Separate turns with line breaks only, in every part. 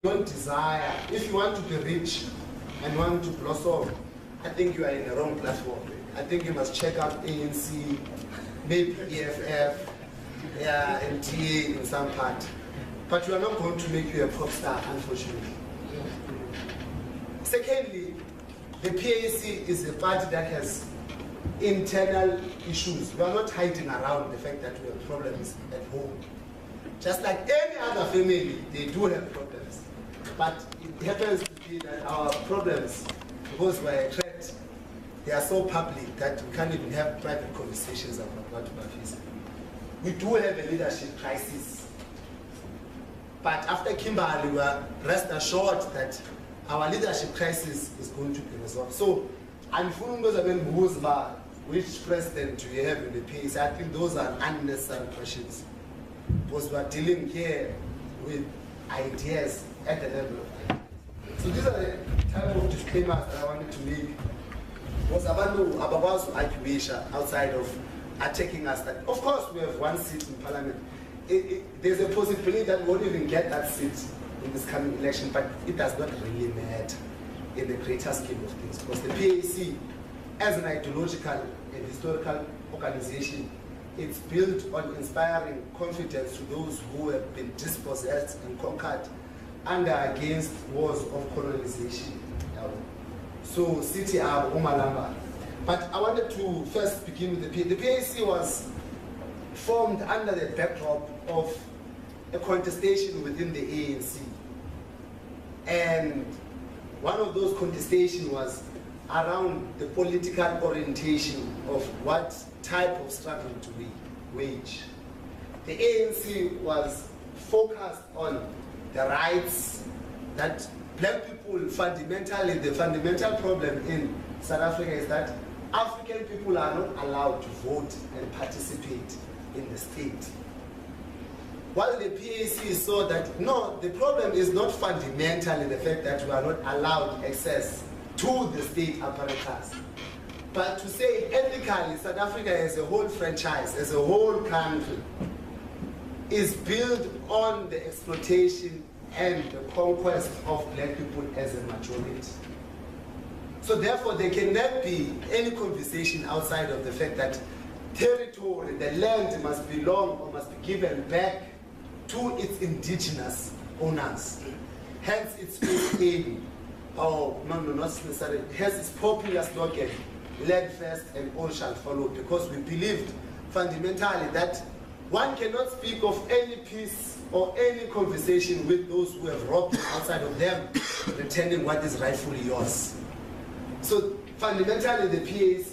don't desire, if you want to be rich and want to blossom, I think you are in the wrong platform. I think you must check out ANC, maybe EFF, and TA in some part. But you are not going to make you a pop star, unfortunately. Secondly, the PAC is a party that has internal issues. We are not hiding around the fact that we have problems at home. Just like any other family, they do have problems. But it happens to be that our problems, because we're a threat, they are so public that we can't even have private conversations about what we are facing. We do have a leadership crisis. But after Kimberley, we are rest assured that our leadership crisis is going to be resolved. So, which president do you have in the PAC? I think those are unnecessary questions. Because we are dealing here with ideas at the level of ideas. So these are the type of disclaimers that I wanted to make. Was outside of attacking us that, of course, we have one seat in parliament. There's a possibility that we won't even get that seat in this coming election, but it does not really matter in the greater scheme of things. Because the PAC, as an ideological and historical organization, it's built on inspiring confidence to those who have been dispossessed and conquered under against wars of colonization. So, City Ab Umalamba. But I wanted to first begin with the PAC. The PAC was formed under the backdrop of a contestation within the ANC. And one of those contestations was around the political orientation of what type of struggle to wage. The ANC was focused on the rights that black people fundamentally, the fundamental problem in South Africa is that African people are not allowed to vote and participate in the state. While the PAC saw that, no, the problem is not fundamentally the fact that we are not allowed access to the state apparatus. But to say ethically, South Africa as a whole franchise, as a whole country, is built on the exploitation and the conquest of black people as a majority. So therefore, there cannot be any conversation outside of the fact that territory, the land must belong or must be given back to its indigenous owners. Hence its aim, or no, not necessarily, hence its popular slogan, land first and all shall follow, because we believed fundamentally that one cannot speak of any peace or any conversation with those who have robbed outside of them, returning what is rightfully yours. So fundamentally the PAC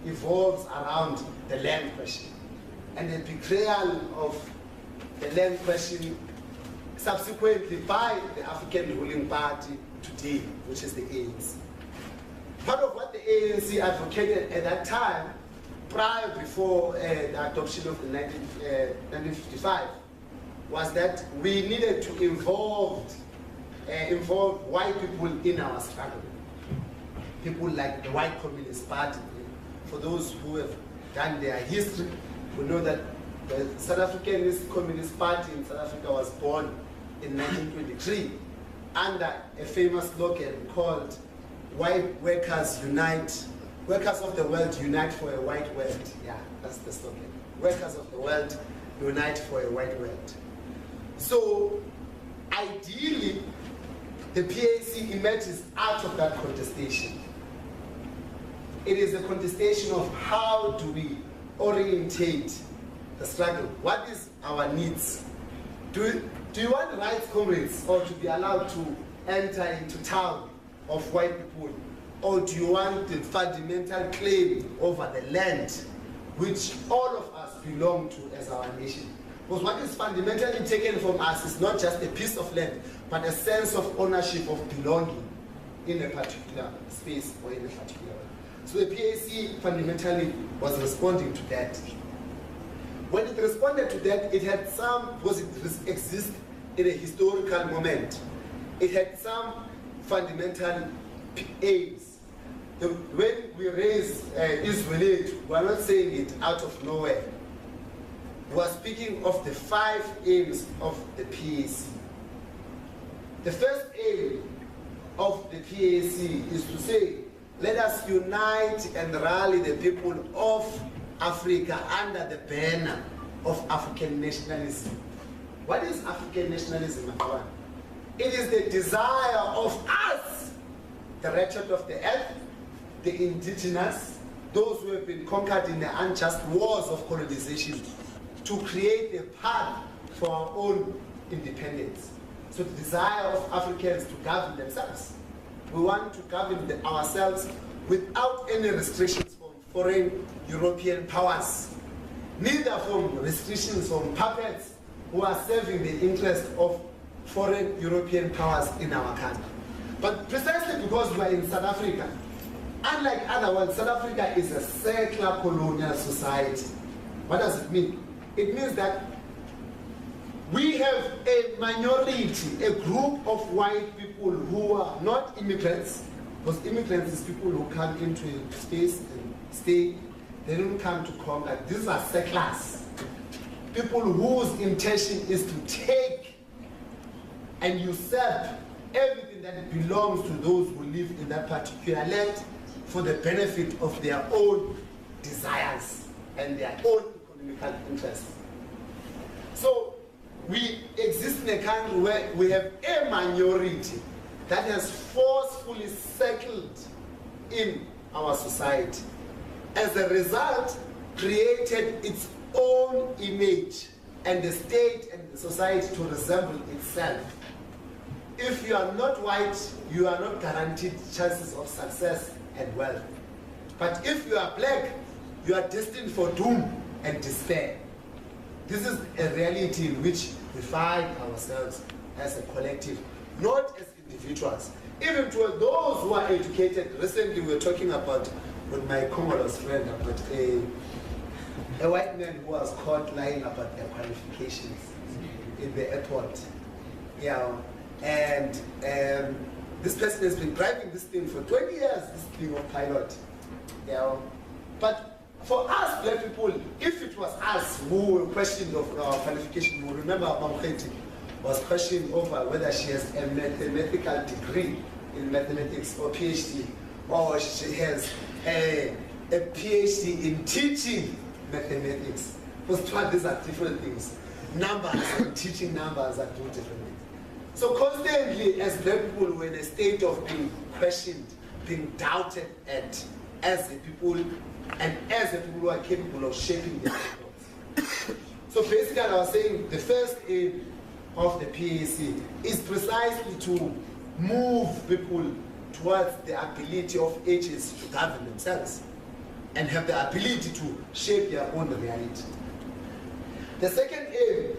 evolves around the land question, and the betrayal of the land question subsequently by the African ruling party today, which is the ANC. Part of what the ANC advocated at that time, before the adoption of the 1955, was that we needed to involve white people in our struggle. People like the White Communist Party. For those who have done their history, we know that the South African Communist Party in South Africa was born in 1923 under a famous slogan called "White Workers Unite, Workers of the World Unite for a White World." Yeah, that's the slogan. Workers of the world unite for a white world. So, ideally, the PAC emerges out of that contestation. It is a contestation of how do we orientate the struggle. What is our needs? Do you want rights, comrades, or to be allowed to enter into town of white people? Or do you want the fundamental claim over the land which all of us belong to as our nation? Because what is fundamentally taken from us is not just a piece of land, but a sense of ownership, of belonging in a particular space or in a particular way. So the PAC fundamentally was responding to that. When it responded to that, it had some, because it exists in a historical moment, it had some fundamental aims. When we raise Israel, we are not saying it out of nowhere. We are speaking of the 5 aims of the PAC. The first aim of the PAC is to say, let us unite and rally the people of Africa under the banner of African nationalism. What is African nationalism, Akawan? It is the desire of us, the wretched of the earth, the indigenous, those who have been conquered in the unjust wars of colonization, to create a path for our own independence. So the desire of Africans to govern themselves. We want to govern ourselves without any restrictions from foreign European powers, neither from restrictions from puppets who are serving the interest of foreign European powers in our country. But precisely because we are in South Africa, unlike other ones, South Africa is a secular colonial society. What does it mean? It means that we have a minority, a group of white people who are not immigrants, because immigrants is people who come into a space and stay. They don't come to conquer. These are settlers, people whose intention is to take and usurp everything that belongs to those who live in that particular land for the benefit of their own desires and their own economical interests. So we exist in a country where we have a minority that has forcefully settled in our society. As a result, created its own image and the state and the society to resemble itself. If you are not white, you are not guaranteed chances of success and wealth. But if you are black, you are destined for doom and despair. This is a reality in which we find ourselves as a collective, not as individuals. Even to those who are educated, recently we were talking about, with my Congolese friend, about a white man who was caught lying about their qualifications in the airport. Yeah, and this person has been driving this thing for 20 years, this thing of pilot. Yeah, but for us black people, if it was us who were questioned of our qualification, we remember Mamkheti was questioned over whether she has a mathematical degree in mathematics or PhD, or she has a PhD in teaching mathematics. Because these are different things. Numbers and teaching numbers are two different things. So constantly, as black people, we're in a state of being questioned, being doubted at, as the people, and as the people who are capable of shaping their thoughts. So basically, I was saying the first aim of the PAC is precisely to move people towards the ability of ages to govern themselves and have the ability to shape their own reality. The second aim,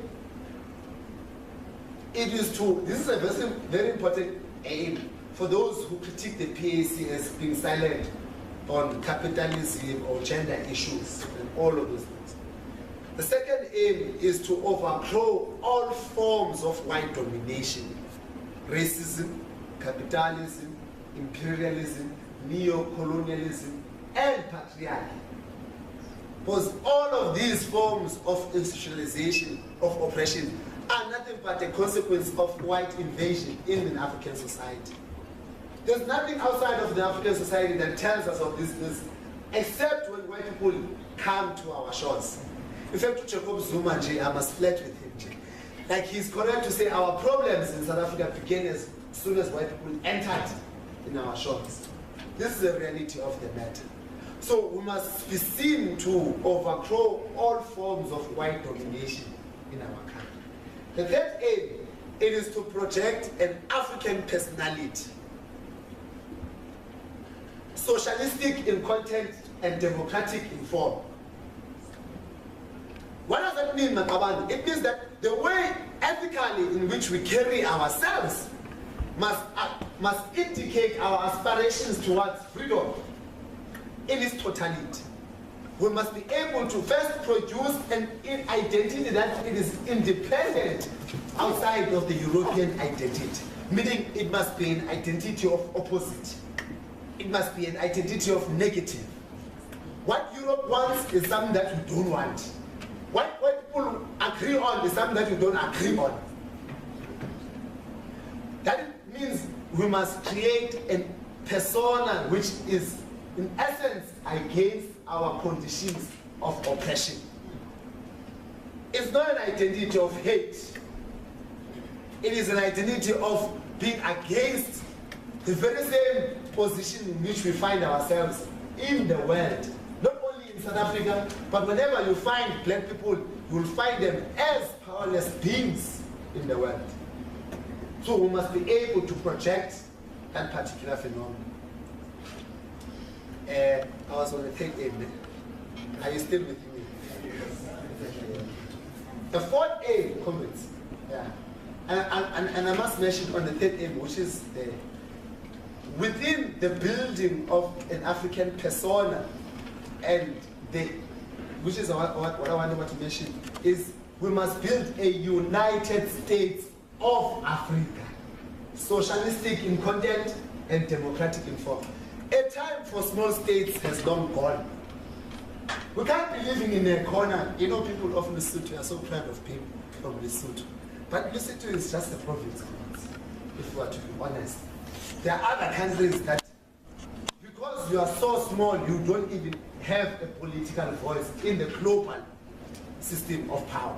this is a very, very important aim for those who critique the PAC as being silent on capitalism or gender issues and all of those things. The second aim is to overthrow all forms of white domination, racism, capitalism, imperialism, neo-colonialism, and patriarchy. Because all of these forms of institutionalization of oppression are nothing but a consequence of white invasion in an African society. There's nothing outside of the African society that tells us of this, except when white people come to our shores. In fact, Jacob Zuma, I must flirt with him. Like, he's correct to say our problems in South Africa began as soon as white people entered in our shores. This is the reality of the matter. So we must be seen to overthrow all forms of white domination in our country. The third aim, it is to project an African personality, socialistic in content and democratic in form. What does that mean, Makabani? It means that the way ethically in which we carry ourselves must indicate our aspirations towards freedom in its totality. We must be able to first produce an identity that it is independent outside of the European identity, meaning it must be an identity of opposite. It must be an identity of negative. What Europe wants is something that we don't want. What people agree on is something that we don't agree on. That means we must create a persona which is, in essence, against our conditions of oppression. It's not an identity of hate. It is an identity of being against the very same position in which we find ourselves in the world. Not only in South Africa, but whenever you find black people, you will find them as powerless beings in the world. So we must be able to project that particular phenomenon. I was on the third aim. Are you still with me? The fourth aim, comrades. Yeah. And I must mention on the third aim, which is within the building of an African persona, and which is what I wanted to mention, is we must build a United States of Africa, socialistic in content and democratic in form. A time for small states has long gone. We can't be living in a corner. You know, people of Lesotho are so proud of people from Lesotho. But Lesotho is just a province, if we are to be honest. There are other countries that, because you are so small, you don't even have a political voice in the global system of power.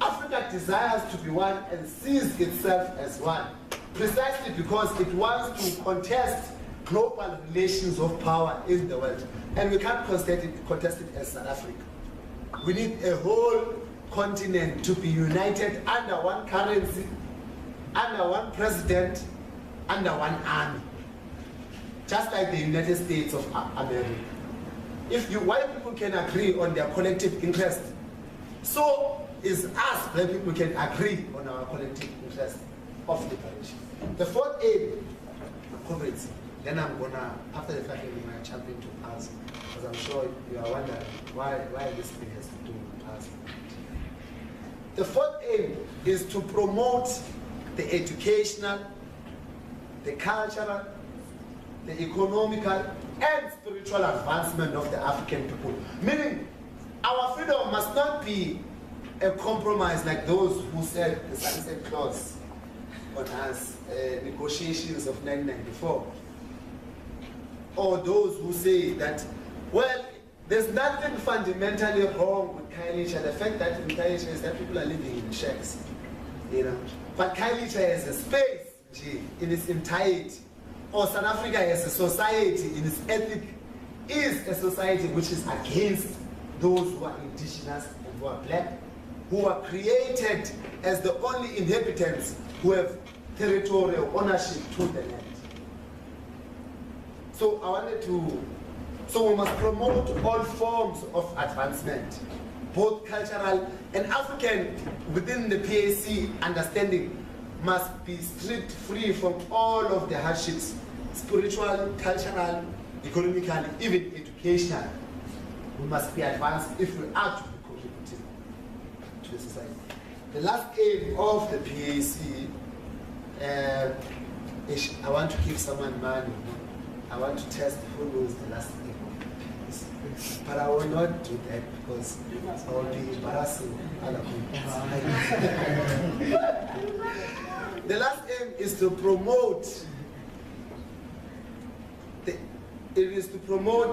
Africa desires to be one and sees itself as one, precisely because it wants to contest global relations of power in the world. And we can't contest it as South Africa. We need a whole continent to be united under one currency, under one president, under one army. Just like the United States of America. White people can agree on their collective interest, so is us, black people, can agree on our collective interest of liberation. The fourth aim, comrades, then I'm gonna, after the fact, I'm gonna jump into PASMA, because I'm sure you are wondering why this thing has to do with PASMA. The fourth aim is to promote the educational, the cultural, the economical, and spiritual advancement of the African people. Meaning, our freedom must not be a compromise like those who said the sunset clause on us, negotiations of 1994. Or those who say that, well, there's nothing fundamentally wrong with Khayelitsha. The fact that in Khayelitsha is that people are living in shacks, you know. But Khayelitsha has a space in its entirety, or South Africa as a society in its ethic is a society which is against those who are indigenous and who are black, who are created as the only inhabitants who have territorial ownership to the land. So we must promote all forms of advancement, both cultural and African. Within the PAC, understanding must be stripped free from all of the hardships, spiritual, cultural, economical, even educational. We must be advanced if we are to be contributing to the society. The last aim of the PAC, I want to give someone money. I want to test who knows the last aim. But I will not do that because I will be embarrassing other people. The last aim is to promote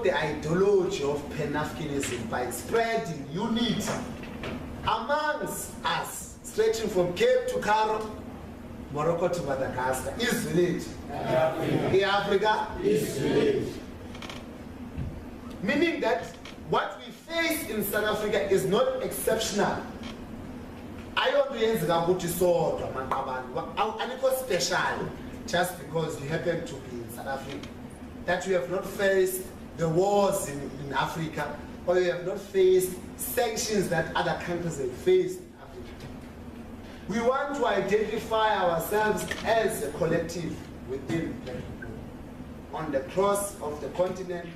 the ideology of Pan-Africanism by spreading unity amongst us, stretching from Cape to Cairo, Morocco to Madagascar. Is village. Africa is village. Meaning that what we face in South Africa is not exceptional. I don't special just because you happen to be in South Africa. That you have not faced the wars in Africa, or you have not faced sanctions that other countries have faced in Africa. We want to identify ourselves as a collective within black people on the cross of the continent,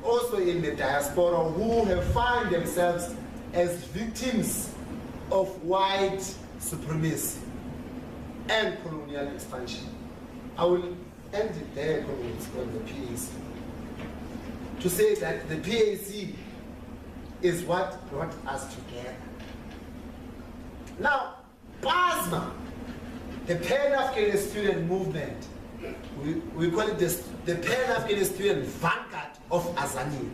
also in the diaspora, who have found themselves as victims of white supremacy and colonial expansion. I will end it there, comrades, on the PAC, to say that the PAC is what brought us together. Now, PASMA the Pan-African student movement, we call it the Pan-African student vanguard of Azania.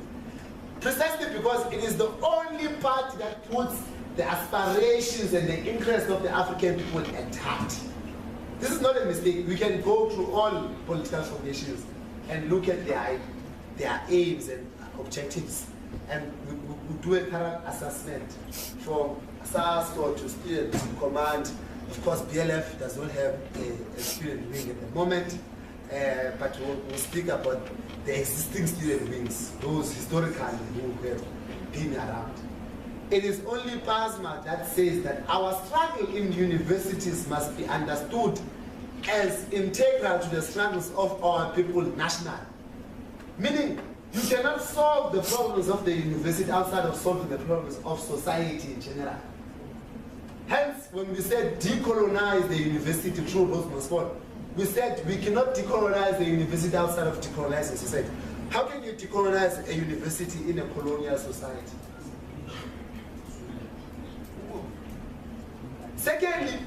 Precisely because it is the only party that puts the aspirations and the interests of the African people at heart. This is not a mistake. We can go through all political formations and look at their aims and objectives, and we do a thorough assessment from SARS to student command. Of course, BLF does not have a student wing at the moment, but we'll speak about the existing student wings, those historically who have been around. It is only PASMA that says that our struggle in universities must be understood as integral to the struggles of our people nationally. Meaning, you cannot solve the problems of the university outside of solving the problems of society in general. Hence, when we said decolonize the university through Masixole, we said we cannot decolonize the university outside of decolonizing society. How can you decolonize a university in a colonial society? Secondly,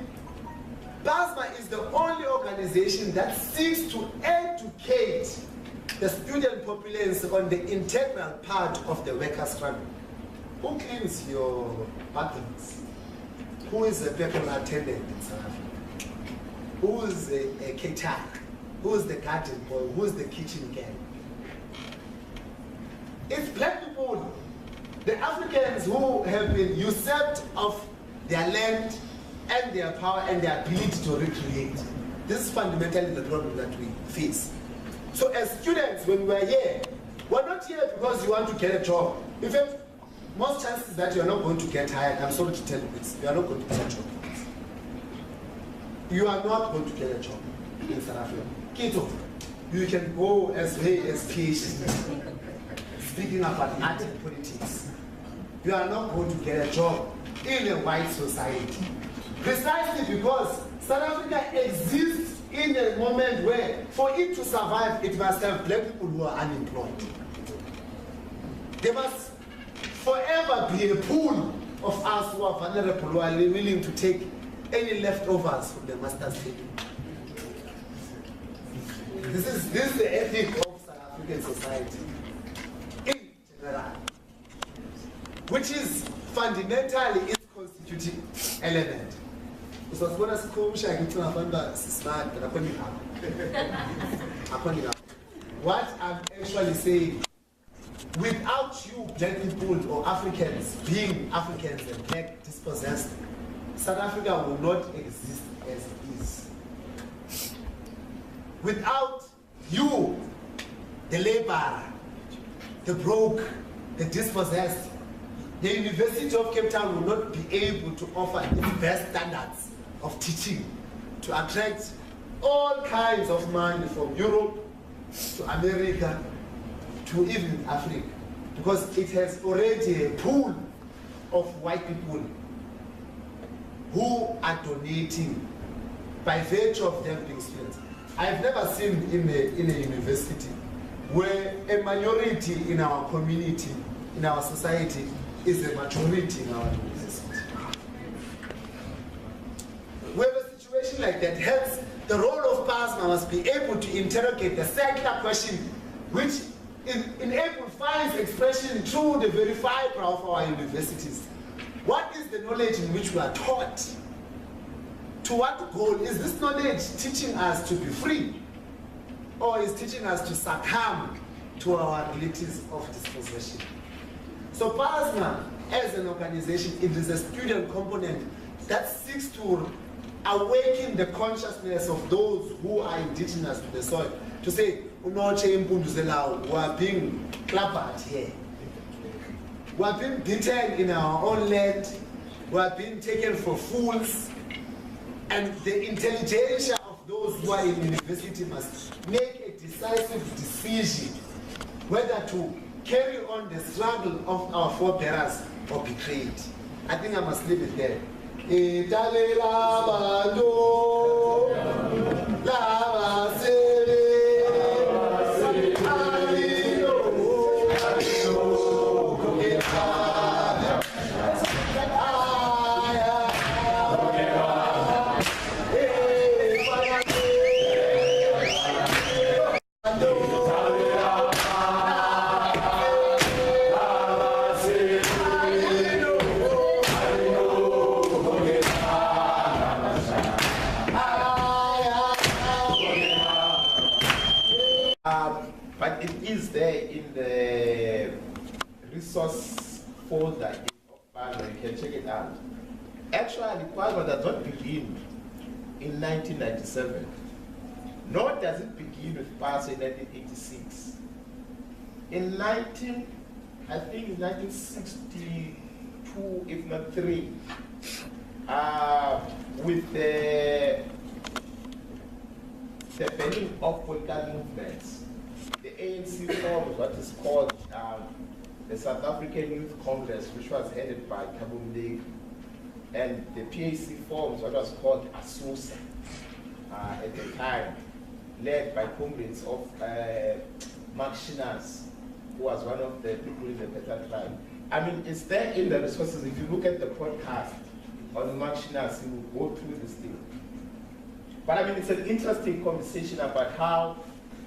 PASMA is the only organization that seeks to educate the student populace on the integral part of the worker struggle. Who cleans your bathrooms? Who is a personal attendant in South Africa? Who is a caterer? Who is the garden boy? Who is the kitchen girl? It's black people, the Africans who have been usurped of their land and their power and their ability to recreate. This is fundamentally the problem that we face. So as students, when we're here, we're not here because you want to get a job. In fact, most chances that you're not going to get hired, I'm sorry to tell you this, you are not going to get a job. You are not going to get a job in South Africa. Kito, you can go as high as PhD. Speaking about art and politics, you are not going to get a job in a white society. Precisely because South Africa exists in a moment where, for it to survive, it must have black people who are unemployed. There must forever be a pool of us who are vulnerable, who are willing to take any leftovers from the master's table. This is the ethic of South African society in general, which is fundamentally its constituting element. What I'm actually saying, without you black people or Africans being Africans and black dispossessed, South Africa will not exist as it is. Without you, the laborer, the broke, the dispossessed, the University of Cape Town will not be able to offer its best standards of teaching to attract all kinds of money from Europe to America to even Africa, because it has already a pool of white people who are donating by virtue of them being students. I've never seen in a university where a minority in our community, in our society, is a majority in our university. We have a situation like that. Hence, the role of PASMA must be able to interrogate the central question, which in able finds expression through the very fiber of our universities. What is the knowledge in which we are taught? To what goal? Is this knowledge teaching us to be free? Or is teaching us to succumb to our realities of dispossession? So PASMA, as an organization, it is a student component that seeks to awaken the consciousness of those who are indigenous to the soil. To say, we are being clappered here. We are being beaten in our own land. We are being taken for fools. And the intelligentsia of those who are in university must make a decisive decision whether to carry on the struggle of our forebears or be betrayed. I think I must leave it there.
resource folder of PASMA, you can check it out. Actually, PASMA does not begin in 1997, nor does it begin with PASMA in 1986. In I think in 1962, if not 3, with the banning of political movements, the ANC formed what is called the South African Youth Congress, which was headed by Thabo Mbeki, and the PAC formed what was called ASUSA at the time, led by comrades of Masixole, who was one of the people in the Beta tribe. I mean, it's there in the resources. If you look at the podcast on Masixole, you will go through this thing. But I mean, it's an interesting conversation about how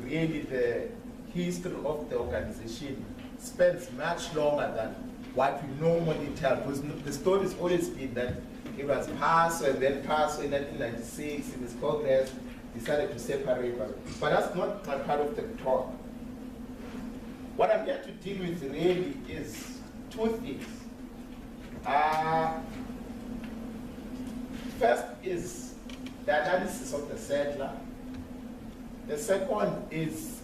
really the history of the organization spends much longer than what we normally tell. Because the story has always been that it was PASMA and then PASMA in 1996 in this Congress decided to separate. But that's not my part of the talk. What I'm here to deal with really is two things. First is the analysis of the settler. The second is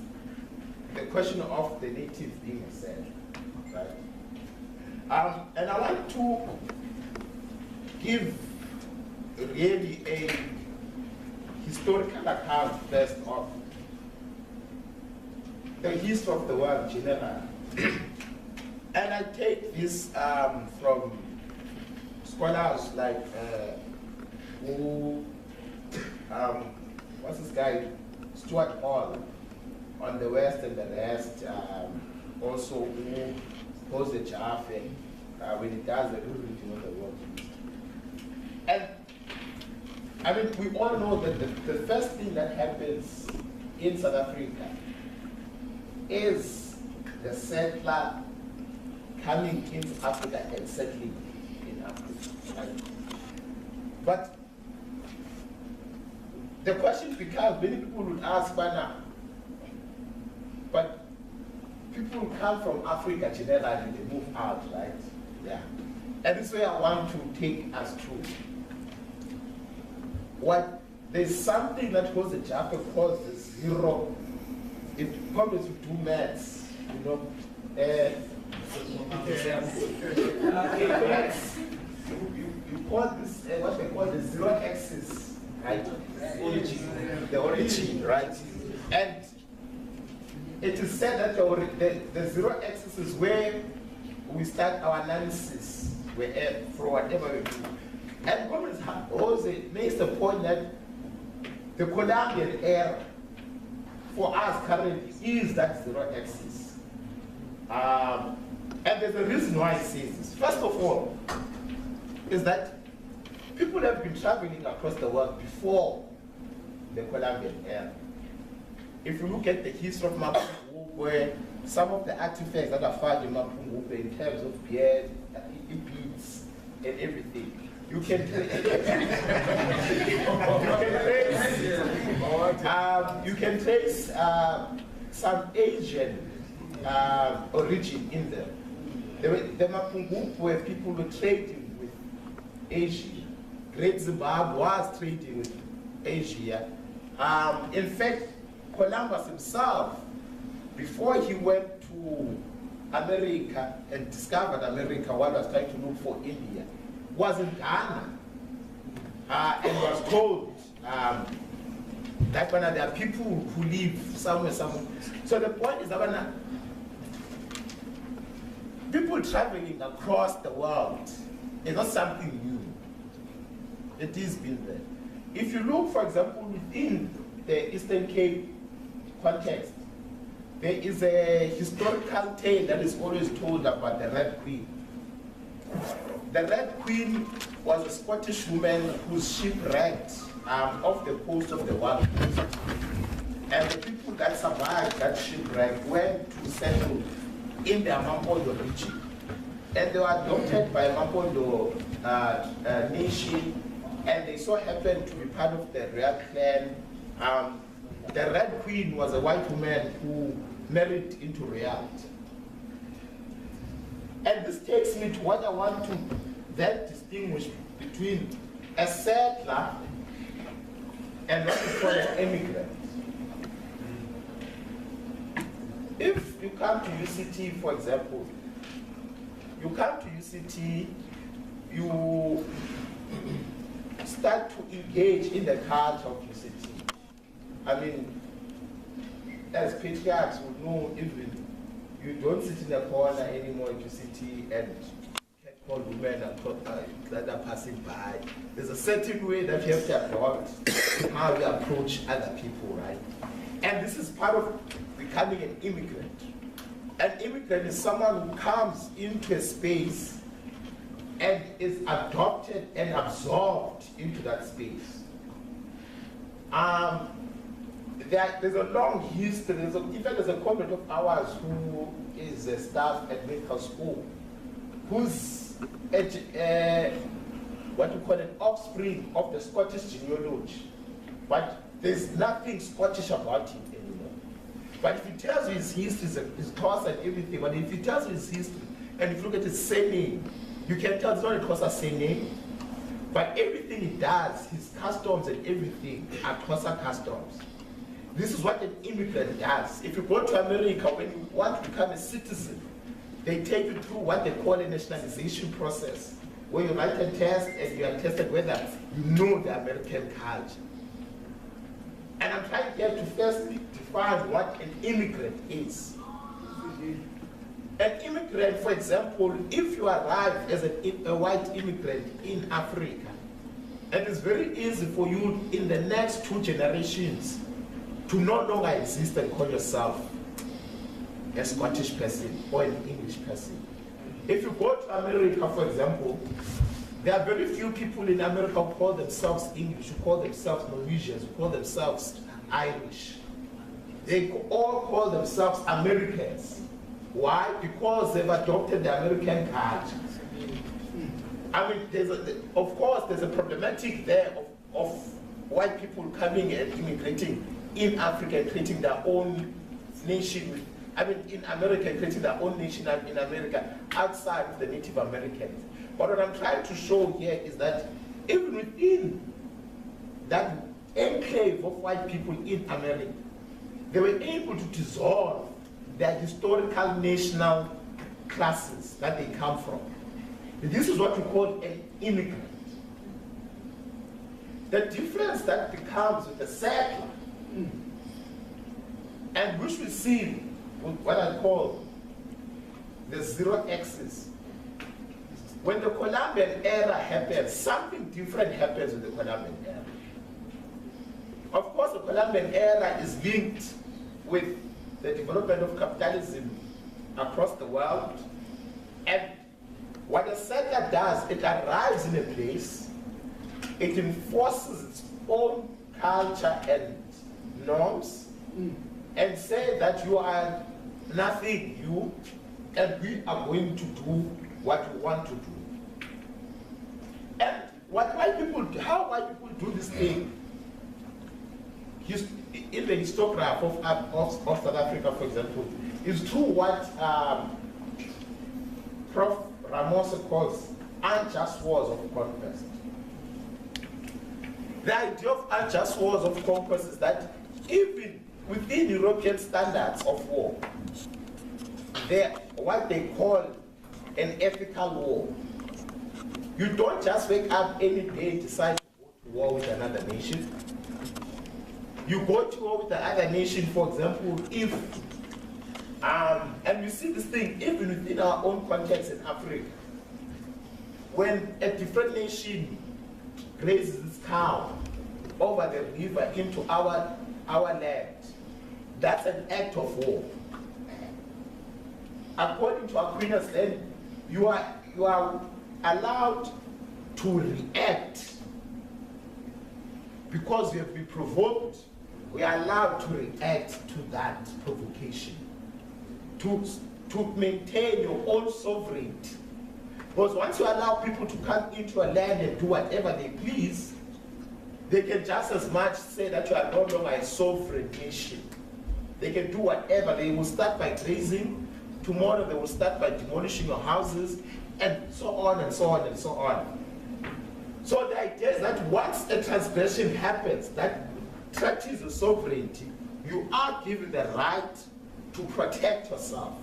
the question of the natives being a settler, right? And I want to give really a historical account first of the history of the world generally. And I take this from scholars like what's this guy, Stuart Hall on the West and the rest, also who holds the Jaffe when he does the reading of the world. And I mean, we all know that the first thing that happens in South Africa is the settler coming into Africa and settling in Africa. Right? But the question becomes, many people would ask, but people come from Africa generally and they move out, right? Yeah. And this way I want to take us through. There's something that was a Jaffa calls the zero. If probably to do maths, you know, you call this what they call the zero axis, right? The origin, right? And it is said that the zero axis is where we start our analysis, for whatever we do. And Comrades also makes the point that the Columbian era for us currently is that zero axis. And there's a reason why it says this. First of all, is that people have been traveling across the world before the Columbian era. If you look at the history of Mapungu, where some of the artifacts that are found in Mapungu in terms of beard, beads, and everything, you can trace some Asian origin in them. The Mapungu were people who were trading with Asia. Great Zimbabwe was trading with Asia. In fact, Columbus himself, before he went to America and discovered America while he was trying to look for India, was in Ghana and was told that there are people who live somewhere. So the point is that people traveling across the world is not something new. It has been there. If you look, for example, within the Eastern Cape context, there is a historical tale that is always told about the Red Queen. The Red Queen was a Scottish woman whose ship wrecked off the coast of the Wild Coast. And the people that survived that shipwreck went to settle in the Mampondo region. And they were adopted by Mampondo nation, and they so happened to be part of the Real clan. The Red Queen was a white woman who married into Real. And this takes me to what I want to then distinguish between a settler and what we call an immigrant. If you come to UCT, for example, you come to UCT, you start to engage in the culture of UCT. I mean, as patriarchs would know, even you don't sit in a corner anymore at UCT and call women that are passing by. There's a certain way that you have to adopt how you approach other people, right? And this is part of becoming an immigrant. An immigrant is someone who comes into a space and is adopted and absorbed into that space. There's a long history. In fact, there's a comrade of ours who is a staff at medical school, who's what we call an offspring of the Scottish genealogy. But there's nothing Scottish about him anymore. But if he tells you his history, his thoughts and everything, but if he tells you his history, and if you look at his surname, you can tell it's not a Xhosa surname, but everything he does, his customs and everything, are Xhosa customs. This is what an immigrant does. If you go to America, when you want to become a citizen, they take you through what they call a nationalization process, where you write a test and you are tested whether you know the American culture. And I'm trying here to firstly define what an immigrant is. An immigrant, for example, if you arrive as a white immigrant in Africa, and it's very easy for you in the next 2 generations to no longer exist and call yourself a Scottish person or an English person. If you go to America, for example, there are very few people in America who call themselves English, who call themselves Norwegians, who call themselves Irish. They all call themselves Americans. Why? Because they've adopted the American culture. I mean, of course, there's a problematic there of white people coming and immigrating in Africa and creating their own nation. In America, creating their own nation in America outside of the Native Americans. But what I'm trying to show here is that even within that enclave of white people in America, they were able to dissolve their historical national classes that they come from. This is what we call an immigrant. The difference that becomes with the settler, and which we see with what I call the zero axis. When the Columbian era happens, something different happens with the Columbian era. Of course, the Columbian era is linked with the development of capitalism across the world. And what a settler does, it arrives in a place, it enforces its own culture and norms, and say that you are nothing, and we are going to do what we want to do. And how white people do this thing, in the histograph of South Africa, for example, is through what Prof. Ramos calls unjust wars of conquest. The idea of unjust wars of conquest is that even within European standards of war, what they call an ethical war. You don't just wake up any day and decide to go to war with another nation. You go to war with the other nation, for example, if, and we see this thing even within our own context in Africa. When a different nation raises its cow over the river into our land, that's an act of war. According to Aquinas, then you are allowed to react because you have been provoked. We are allowed to react to that provocation, to maintain your own sovereignty. Because once you allow people to come into a land and do whatever they please, they can just as much say that you are no longer a sovereign nation. They can do whatever. They will start by grazing, tomorrow they will start by demolishing your houses, and so on and so on and so on. So the idea is that once a transgression happens that threatens your sovereignty, you are given the right to protect yourself.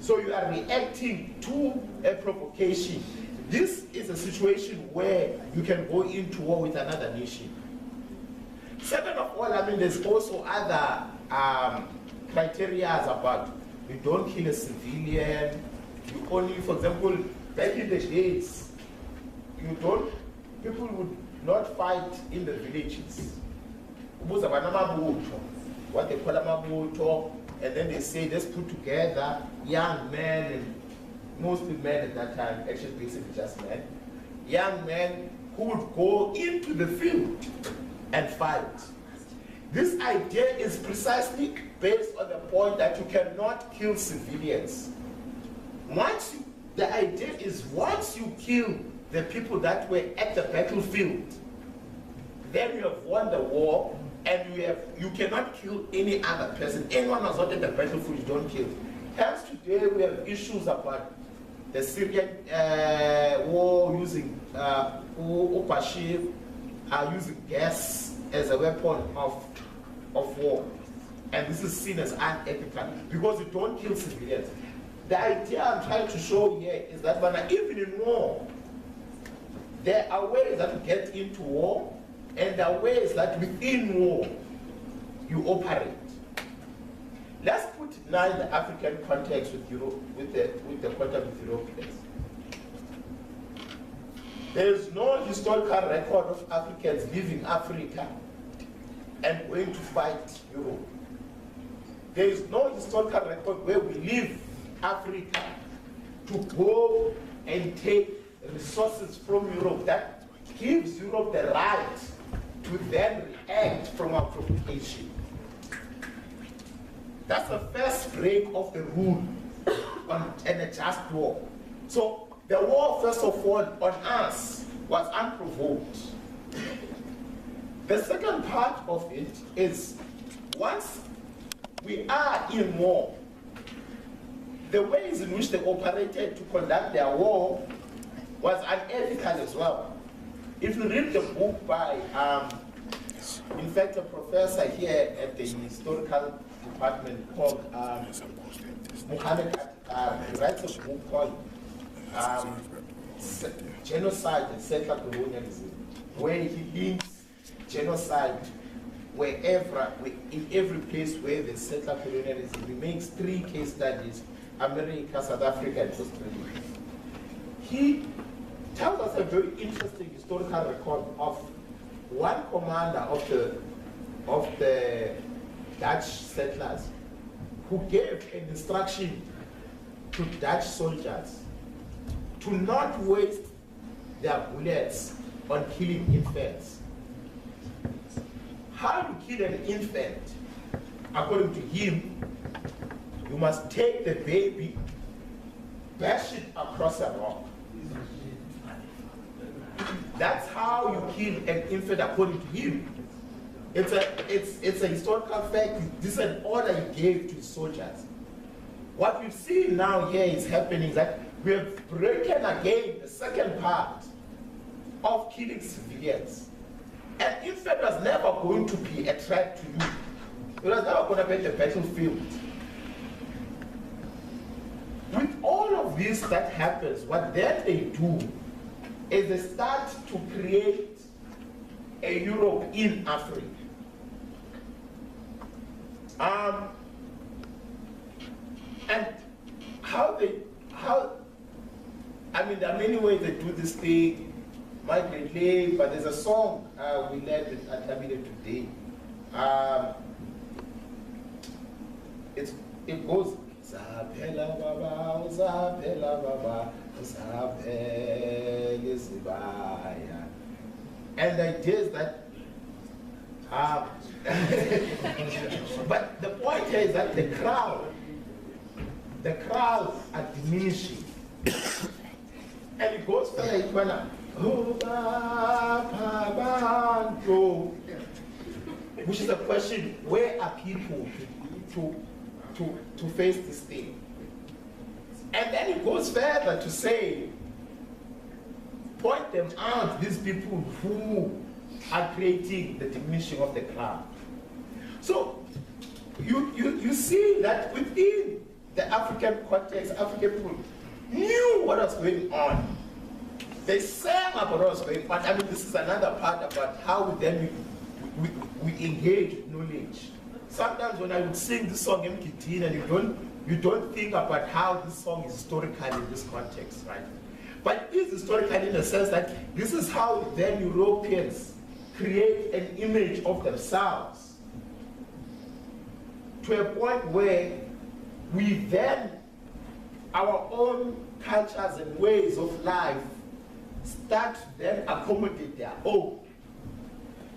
So you are reacting to a provocation. This is a situation where you can go into war with another nation. Second of all, I mean, there's also other criteria about you don't kill a civilian, you only, for example, back in the days, people would not fight in the villages. What they call a mabuto, and then they say, let's put together young men, and mostly men at that time, actually basically just men, young men who would go into the field and fight. This idea is precisely based on the point that you cannot kill civilians. The idea is once you kill the people that were at the battlefield, then you have won the war, and you cannot kill any other person. Anyone who's not at the battlefield, you don't kill. Hence today we have issues about the Syrian war using Bashir using gas as a weapon of war. And this is seen as unethical because you don't kill civilians. The idea I'm trying to show here is that even in war, there are ways that you get into war, and there are ways that within war you operate. Let's put now in the African context with Europe, with the contact with Europeans. There is no historical record of Africans leaving Africa and going to fight Europe. There is no historical record where we leave Africa to go and take resources from Europe that gives Europe the right to then react from our provocation. That's the first break of the rule on a just war. So the war, first of all, on us was unprovoked. The second part of it is once we are in war, the ways in which they operated to conduct their war was unethical as well. If you read the book by, in fact, a professor here at the historical department called Muhammad, he writes a book called Genocide and Settler Colonialism, where he links genocide in every place where there's settler colonialism. He makes 3 case studies: America, South Africa, and Australia. He tells us a very interesting historical record of one commander of the Dutch settlers who gave an instruction to Dutch soldiers to not waste their bullets on killing infants. How to kill an infant, according to him, you must take the baby, bash it across a rock. That's how you kill an infant, according to him. It's a historical fact. This is an order he gave to his soldiers. What we see now here is happening that we have broken again the second part of killing civilians. An infant was never going to be a threat to you. It was never going to be at the battlefield. With all of this that happens, what then they do is they start to create a Europe in Africa. And I mean, there are many ways they do this thing. Migrant labor, but there's a song we learned at Abide today. It goes, Zaphela baba, Zaphela baba, Zaphela zibaya. And the idea is that, but the point here is that the crowds are diminishing. And it goes for like when which is a question: where are people to face this thing? And then it goes further to say, point them out, these people who are creating the diminishing of the crowd. So you see that within the African context, African people knew what was going on. They sang about what was going on. I mean, this is another part about how then we engage with knowledge. Sometimes when I would sing this song, and you don't think about how this song is historical in this context, right? But it is historical in the sense that this is how then Europeans create an image of themselves to a point where we then, our own cultures and ways of life start to then accommodate their own.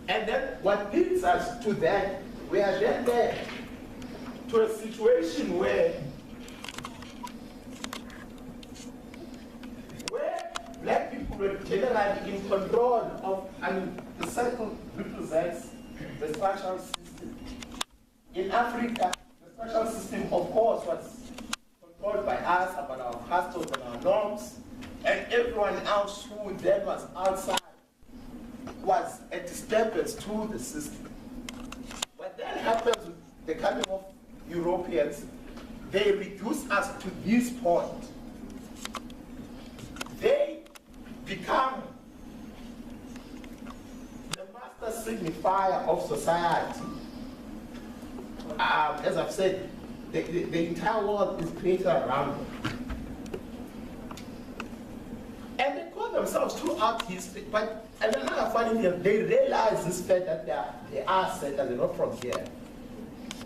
And then what leads us to that, we are then there to a situation where black people were generally in control of, I mean, the circle represents the structural system. In Africa, the structural system, of course, was controlled by us, about our customs and our norms, and everyone else who then was outside was a disturbance to the system. What then happens with the coming of Europeans, they reduce us to this point. They become the master signifier of society. As I've said, the entire world is created around them. And they call themselves throughout history, but another funny thing, they realize this fact that they are settlers, they're not from here.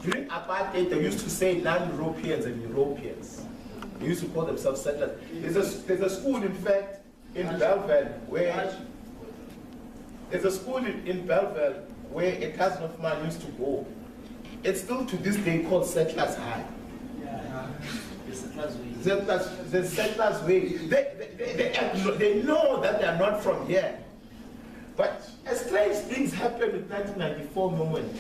During apartheid, they used to say non-Europeans and Europeans. They used to call themselves settlers. There's a school, in fact, in Belleville, where there's a school in Belleville where a cousin of mine used to go. It's still to this day called Settlers High.
Yeah. The Settlers Way.
The Settlers Way. They know that they are not from here. But strange things happened with 1994 moment.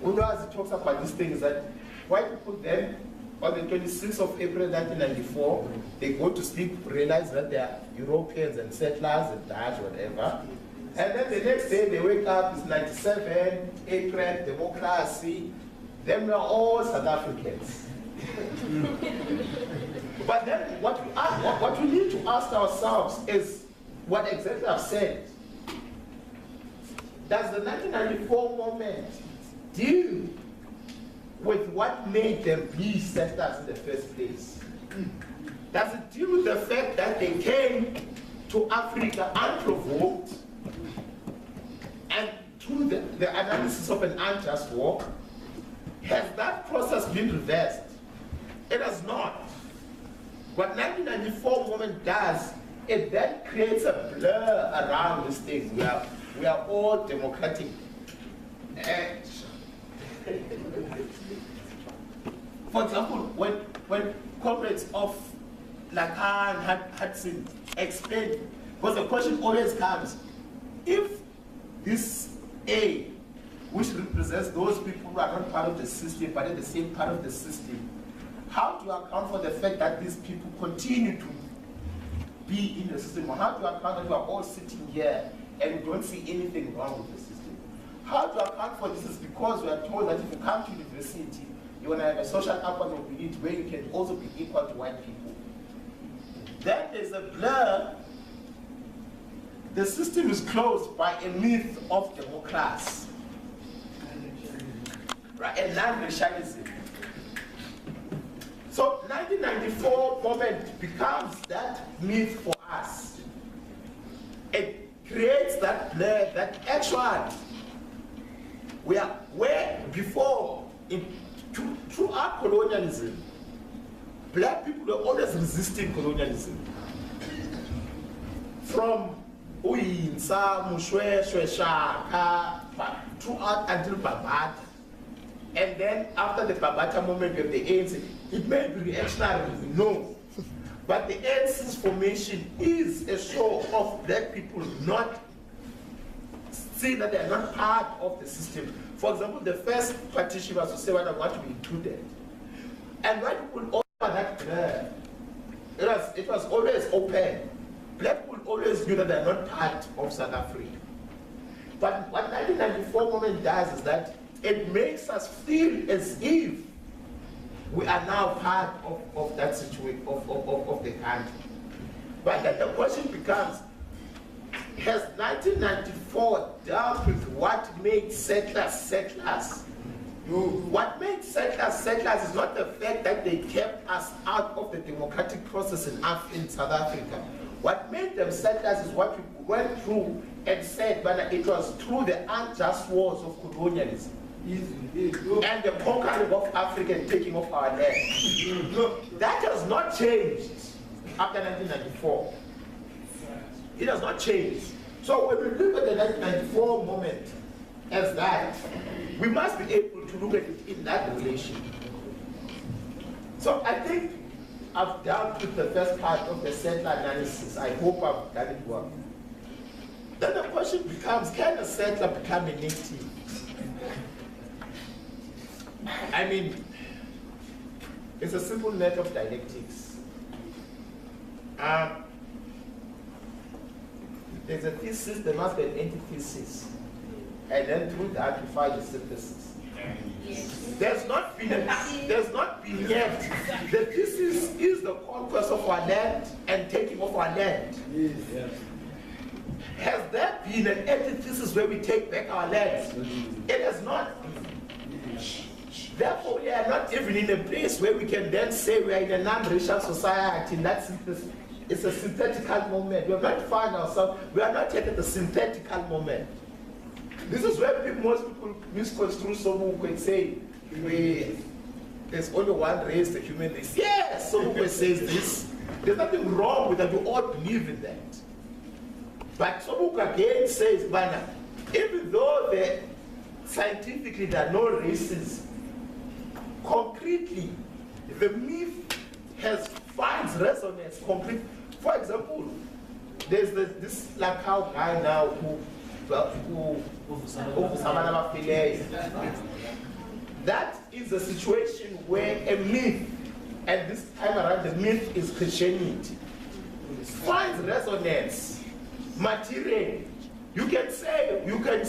As he talks about these things, that white people then, on the 26th of April 1994, they go to sleep, realize that they are Europeans and settlers and Dutch, whatever. And then the next day they wake up, it's 97, April, democracy. Then we are all South Africans. But then what we need to ask ourselves is what exactly I've said. Does the 1994 moment deal with what made them be settlers in the first place? Does it deal with the fact that they came to Africa unprovoked and through the analysis of an unjust war? Has that process been reversed? It has not. What 1994 moment does, it then creates a blur around this thing. We are all democratic. For example, when comrades of Lacan, Hudson explained, because the question always comes, if this A, which represents those people who are not part of the system but at the same part of the system, how do you account for the fact that these people continue to be in the system? Or how do you account that we are all sitting here and we don't see anything wrong with the system? How do you account for this is because we are told that if you come to university, you want to have a social upward mobility where you can also be equal to white people. Then there's a blur. The system is closed by a myth of democracy, right? And non-racialism. So 1994 moment becomes that myth for us. It creates that blur, that actually where before, throughout colonialism, black people were always resisting colonialism. From Uyinsa, Mushwe, Shaka, throughout until Babata. And then after the Babata moment of the ANC, it may be reactionary, no. But the ANC's formation is a show of black people not seeing that they are not part of the system. For example, the first partition was to say, well, I want to be included. And white people offer that blur. it was always open. Black people always knew that they're not part of South Africa. But what 1994 moment does is that it makes us feel as if we are now part of that situation, of the country. But then the question becomes, has 1994 dealt with what made settlers settlers? What made settlers settlers is not the fact that they kept us out of the democratic process in South Africa. What made them settlers is what we went through and said, but it was through the unjust wars of colonialism and the conquering of Africa and taking of our land. That has not changed after 1994. It has not changed. So when we look at the 1994 moment as that, we must be able to look at it in that relation. So I think I've dealt with the first part of the settler analysis. I hope I've done it well. Then the question becomes, can a settler become a native? I mean, it's a simple matter of dialectics. There's a thesis, there must be an antithesis. And then through that, we find the synthesis. There's not been yet. The thesis is the conquest of our land and taking of our land. Has there been an antithesis where we take back our land? It has not. Therefore, we are not even in a place where we can then say we are in a non-racial society. It's a synthetical moment. We have not found ourselves, we are not yet at the synthetical moment. This is where most people misconstrue Sobukwe and say, there's only one race, the human race. Yes, Sobukwe says this. There's nothing wrong with that, we all believe in that. But Sobukwe again says, even though scientifically there are no races, concretely, the myth finds resonance concrete. For example, there's this Lakau guy now who that is a situation where a myth, and this time around the myth is Christianity, finds resonance, material. You can say, you can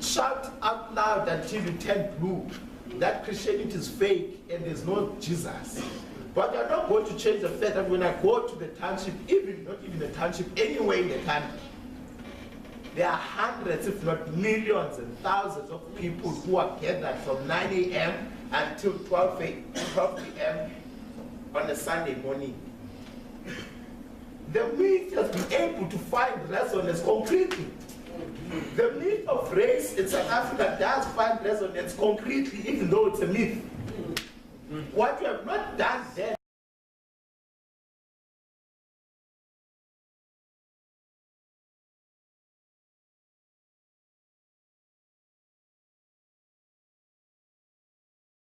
shout out loud until you turn blue that Christianity is fake and there's no Jesus. But you're not going to change the fact that when I go to the township, not even the township, anywhere in the country, there are hundreds, if not millions and thousands of people who are gathered from 9 a.m. until 12 p.m. on a Sunday morning. The myth has been able to find resonance concretely. The myth of race in South Africa does find resonance concretely, even though it's a myth. What you have not done then